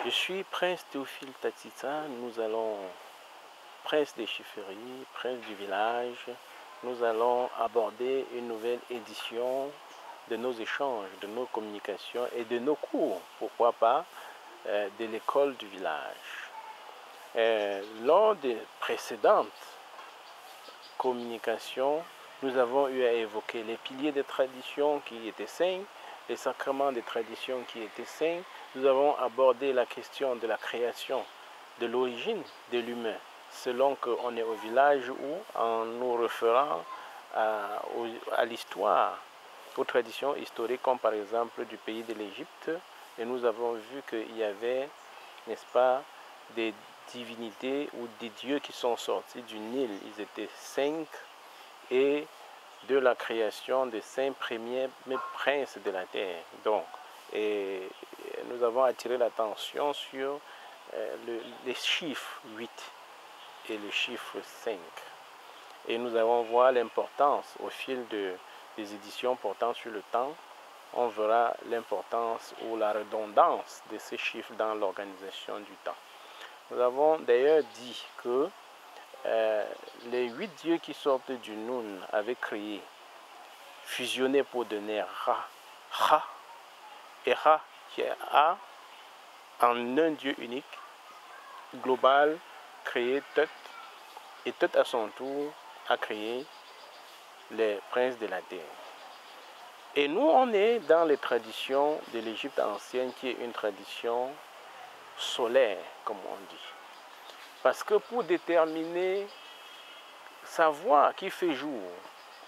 Je suis Prince Théophile Tatita, nous allons, Prince des chefferies, Prince du village, nous allons aborder une nouvelle édition de nos échanges, de nos communications et de nos cours, pourquoi pas, de l'école du village. Lors des précédentes communications, nous avons eu à évoquer les piliers des traditions qui étaient saints, les sacrements des traditions qui étaient saints. Nous avons abordé la question de la création, de l'origine de l'humain, selon qu'on est au village ou en nous référant à l'histoire, aux traditions historiques, comme par exemple du pays de l'Égypte. Et nous avons vu qu'il y avait, n'est-ce pas, des divinités ou des dieux qui sont sortis du Nil. Ils étaient 5 et de la création des 5 premiers princes de la terre. Donc, et nous avons attiré l'attention sur les chiffres 8 et le chiffre 5. Et nous allons voir l'importance au fil des éditions portant sur le temps. On verra l'importance ou la redondance de ces chiffres dans l'organisation du temps. Nous avons d'ailleurs dit que les 8 dieux qui sortent du Noun avaient créé, fusionné pour donner Ra, Ra, et Ra qui est A, en un Dieu unique, global, créé Tot, et Tot à son tour a créé les princes de la terre. Et nous, on est dans les traditions de l'Égypte ancienne, qui est une tradition solaire, comme on dit. Parce que pour déterminer savoir qui fait jour,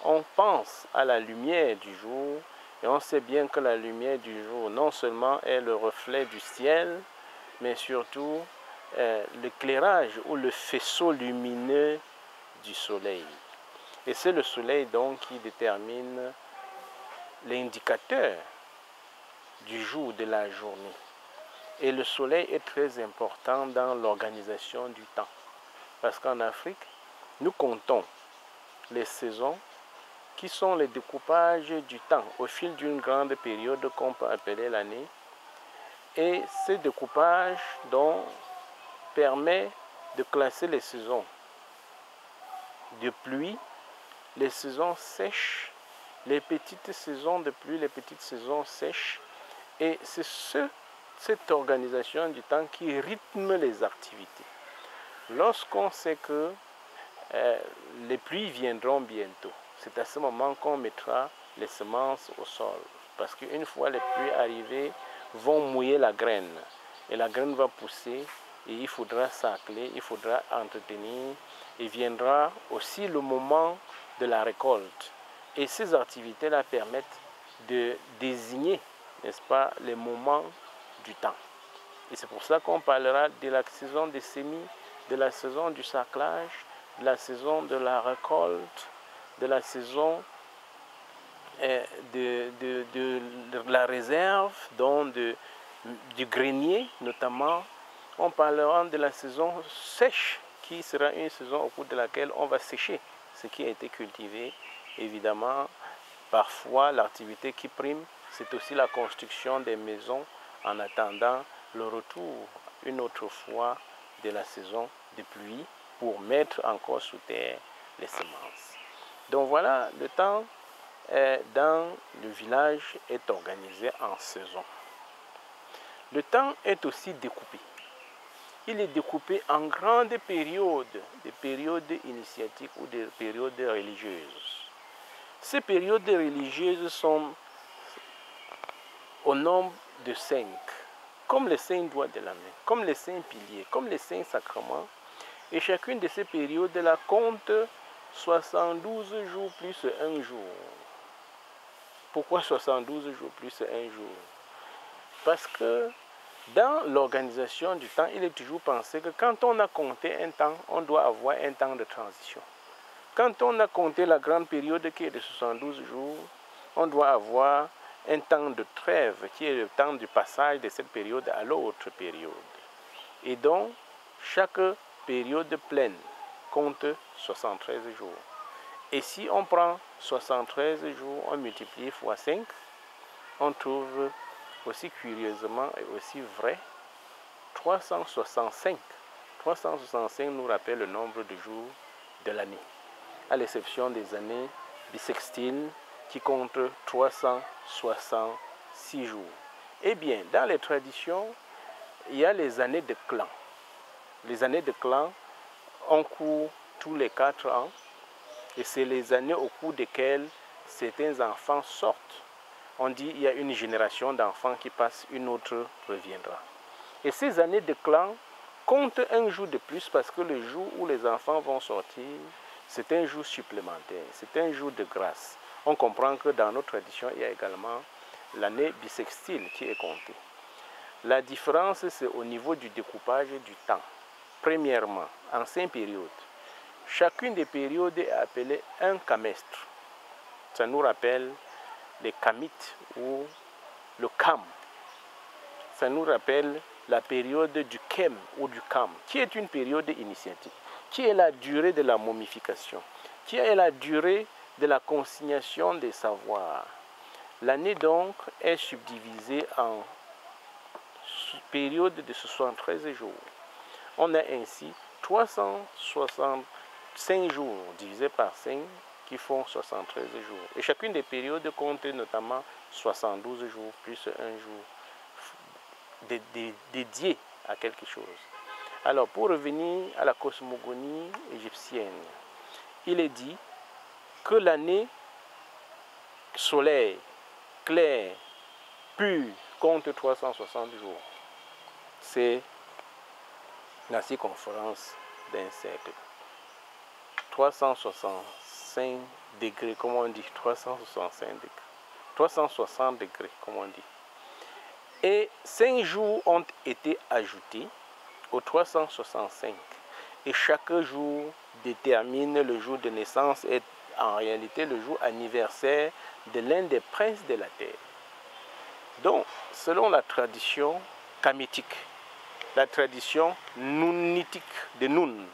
on pense à la lumière du jour, et on sait bien que la lumière du jour, non seulement est le reflet du ciel, mais surtout l'éclairage ou le faisceau lumineux du soleil. Et c'est le soleil donc qui détermine l'indicateur du jour, de la journée. Et le soleil est très important dans l'organisation du temps. Parce qu'en Afrique, nous comptons les saisons qui sont les découpages du temps au fil d'une grande période qu'on peut appeler l'année. Et ce découpage donc permet de classer les saisons de pluie, les saisons sèches, les petites saisons de pluie, les petites saisons sèches. Et c'est cette organisation du temps qui rythme les activités. Lorsqu'on sait que les pluies viendront bientôt, c'est à ce moment qu'on mettra les semences au sol. Parce qu'une fois les pluies arrivées, vont mouiller la graine. Et la graine va pousser et il faudra sacler, il faudra entretenir. Et viendra aussi le moment de la récolte. Et ces activités-là permettent de désigner, n'est-ce pas, les moments du temps. Et c'est pour ça qu'on parlera de la saison des semis, de la saison du saclage, de la saison de la récolte, de la saison de la réserve, donc du grenier notamment. On parlera de la saison sèche, qui sera une saison au cours de laquelle on va sécher ce qui a été cultivé. Évidemment, parfois l'activité qui prime, c'est aussi la construction des maisons en attendant le retour une autre fois de la saison de pluie pour mettre encore sous terre les semences. Donc voilà, le temps dans le village est organisé en saison. Le temps est aussi découpé. Il est découpé en grandes périodes, des périodes initiatiques ou des périodes religieuses. Ces périodes religieuses sont au nombre de 5, comme les 5 doigts de la main, comme les 5 piliers, comme les 5 sacrements. Et chacune de ces périodes-là compte 72 jours plus un jour. Pourquoi 72 jours plus un jour? Parce que dans l'organisation du temps, il est toujours pensé que quand on a compté un temps, on doit avoir un temps de transition. Quand on a compté la grande période qui est de 72 jours, on doit avoir un temps de trêve qui est le temps du passage de cette période à l'autre période. Et donc, chaque période pleine compte 73 jours. Et si on prend 73 jours, on multiplie fois 5, on trouve aussi curieusement et aussi vrai 365. 365 nous rappelle le nombre de jours de l'année, à l'exception des années bissextiles qui comptent 366 jours. Eh bien, dans les traditions, il y a les années de clan. Les années de clan ont cours tous les 4 ans et c'est les années au cours desquelles certains enfants sortent. On dit qu'il y a une génération d'enfants qui passe, une autre reviendra. Et ces années de clan comptent un jour de plus parce que le jour où les enfants vont sortir, c'est un jour supplémentaire, c'est un jour de grâce. On comprend que dans notre tradition, il y a également l'année bissextile qui est comptée. La différence, c'est au niveau du découpage du temps. Premièrement, en 5 périodes. Chacune des périodes est appelée un camestre. Ça nous rappelle les kamites ou le kam. Ça nous rappelle la période du kem ou du kam, qui est une période initiatique, qui est la durée de la momification, qui est la durée de la consignation des savoirs. L'année donc est subdivisée en période de 73 jours. On a ainsi 365 jours divisés par 5 qui font 73 jours. Et chacune des périodes compte notamment 72 jours plus un jour dédié à quelque chose. Alors, pour revenir à la cosmogonie égyptienne, il est dit que l'année soleil, clair, pur, compte 360 jours. C'est la circonférence d'un cercle. 365 degrés, comme on dit, 365 degrés. 360 degrés, comme on dit. Et 5 jours ont été ajoutés aux 365. Et chaque jour détermine le jour de naissance et en réalité le jour anniversaire de l'un des princes de la terre. Donc, selon la tradition kamitique, la tradition nounitique de Noun,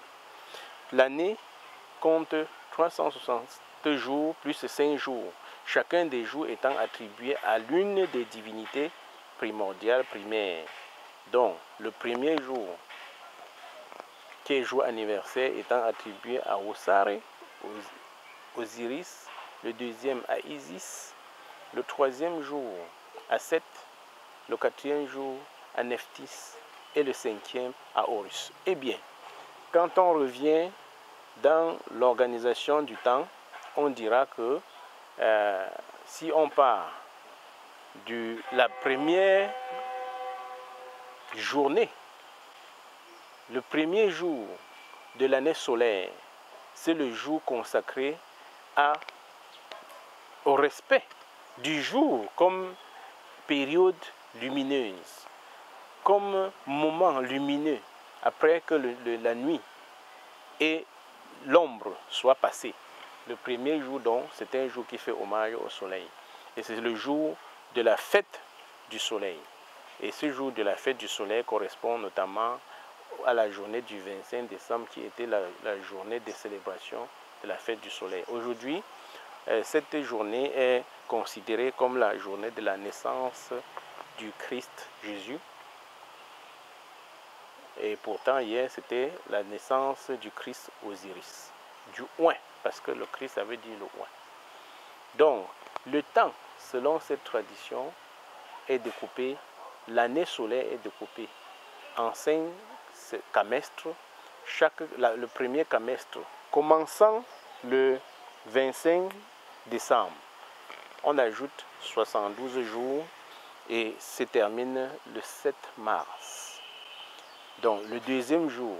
l'année compte 360 jours plus 5 jours, chacun des jours étant attribué à l'une des divinités primordiales primaires. Donc, le premier jour, qui est jour anniversaire, étant attribué à Osare, Osiris, le deuxième à Isis, le troisième jour à Seth, le quatrième jour à Nephthys et le cinquième à Horus. Eh bien, quand on revient dans l'organisation du temps, on dira que si on part de la première journée, le premier jour de l'année solaire, c'est le jour consacré au respect du jour comme période lumineuse, comme moment lumineux après que la nuit et l'ombre soient passées. Le premier jour donc, c'est un jour qui fait hommage au soleil. Et c'est le jour de la fête du soleil. Et ce jour de la fête du soleil correspond notamment à la journée du 25 décembre qui était la journée de célébration de la fête du soleil. Aujourd'hui, cette journée est considérée comme la journée de la naissance du Christ Jésus. Et pourtant, hier, c'était la naissance du Christ Osiris, du oin, parce que le Christ avait dit le oin. Donc, le temps, selon cette tradition, est découpé, l'année solaire est découpée en 5 camestres, le premier camestre commençant le 25 décembre. On ajoute 72 jours et se termine le 7 mars. Donc le deuxième jour,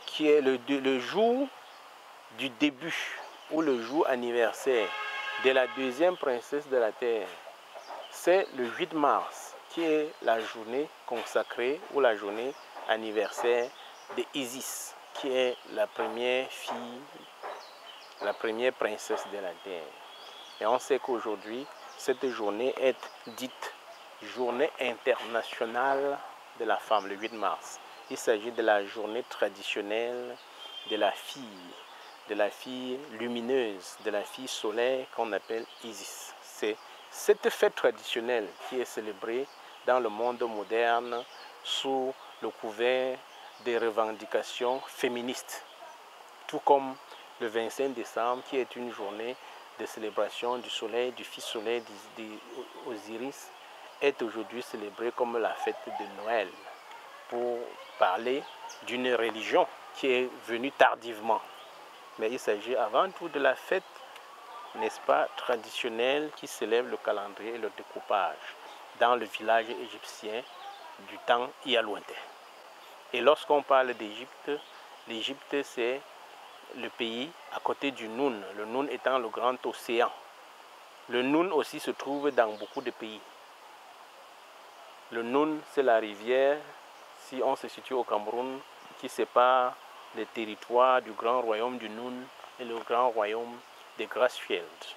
qui est le jour du début ou le jour anniversaire de la deuxième princesse de la terre, c'est le 8 mars, qui est la journée consacrée ou la journée anniversaire d'Isis, qui est la première fille, la première princesse de la terre. Et on sait qu'aujourd'hui, cette journée est dite journée internationale de la femme, le 8 mars. Il s'agit de la journée traditionnelle de la fille lumineuse, de la fille solaire qu'on appelle Isis. C'est cette fête traditionnelle qui est célébrée dans le monde moderne sous le couvert des revendications féministes. Tout comme le 25 décembre, qui est une journée de célébration du soleil, du fils soleil d'Osiris, est aujourd'hui célébré comme la fête de Noël, pour parler d'une religion qui est venue tardivement. Mais il s'agit avant tout de la fête, n'est-ce pas, traditionnelle qui célèbre le calendrier et le découpage dans le village égyptien du temps lointain. Et lorsqu'on parle d'Égypte, l'Égypte c'est le pays à côté du Noun, le Noun étant le grand océan. Le Noun aussi se trouve dans beaucoup de pays. Le Noun, c'est la rivière, si on se situe au Cameroun, qui sépare les territoires du grand royaume du Noun et le grand royaume des Grassfields.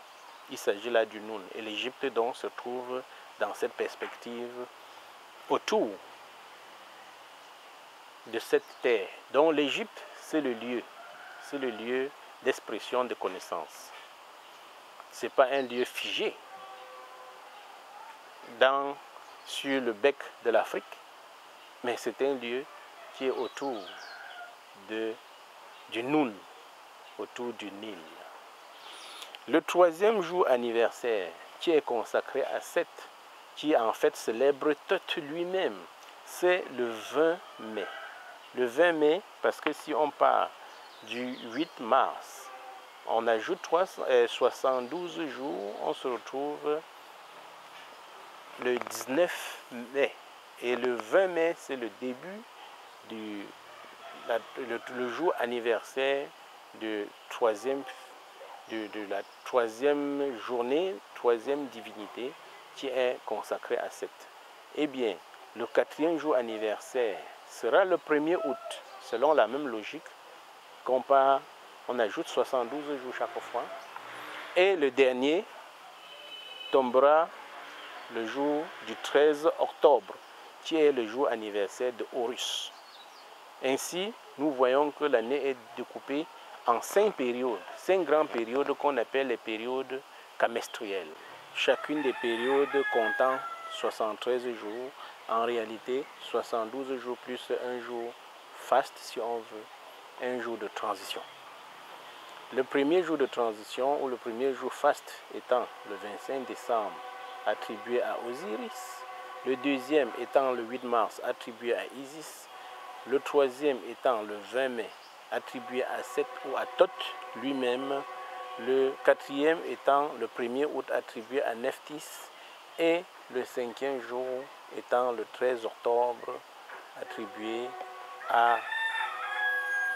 Il s'agit là du Noun. Et l'Égypte donc se trouve dans cette perspective autour de cette terre. Donc l'Égypte, c'est le lieu d'expression de connaissance. Ce n'est pas un lieu figé sur le bec de l'Afrique, mais c'est un lieu qui est autour du Noun, autour du Nil. Le troisième jour anniversaire qui est consacré à Seth, qui en fait célèbre Thoth lui-même, c'est le 20 mai. Le 20 mai, parce que si on part du 8 mars, on ajoute 72 jours, on se retrouve le 19 mai. Et le 20 mai, c'est le début le jour anniversaire de la troisième journée, troisième divinité qui est consacrée à Seth. Eh bien, le quatrième jour anniversaire sera le 1er août, selon la même logique on ajoute 72 jours chaque fois. Et le dernier tombera le jour du 13 octobre, qui est le jour anniversaire de Horus. Ainsi, nous voyons que l'année est découpée en 5 périodes, 5 grandes périodes qu'on appelle les périodes camestrielles. Chacune des périodes comptant 73 jours, en réalité 72 jours plus un jour faste si on veut, un jour de transition. Le premier jour de transition ou le premier jour faste étant le 25 décembre attribué à Osiris, le deuxième étant le 8 mars attribué à Isis, le troisième étant le 20 mai attribué à Seth ou à Thoth lui-même, le quatrième étant le 1er août attribué à Nephthys et le cinquième jour étant le 13 octobre attribué à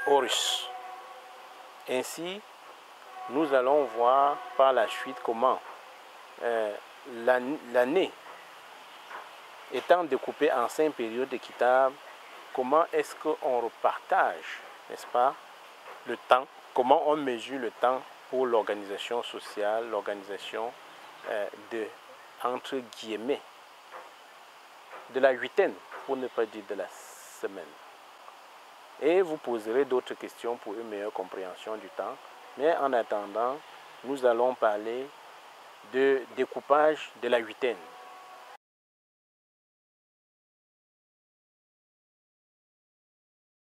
Horus. Ainsi, nous allons voir par la suite comment l'année étant découpée en 5 périodes équitables, comment est-ce qu'on repartage, n'est-ce pas, le temps, comment on mesure le temps pour l'organisation sociale, l'organisation entre guillemets, de la huitaine, pour ne pas dire de la semaine. Et vous poserez d'autres questions pour une meilleure compréhension du temps. Mais en attendant, nous allons parler de découpage de la huitaine.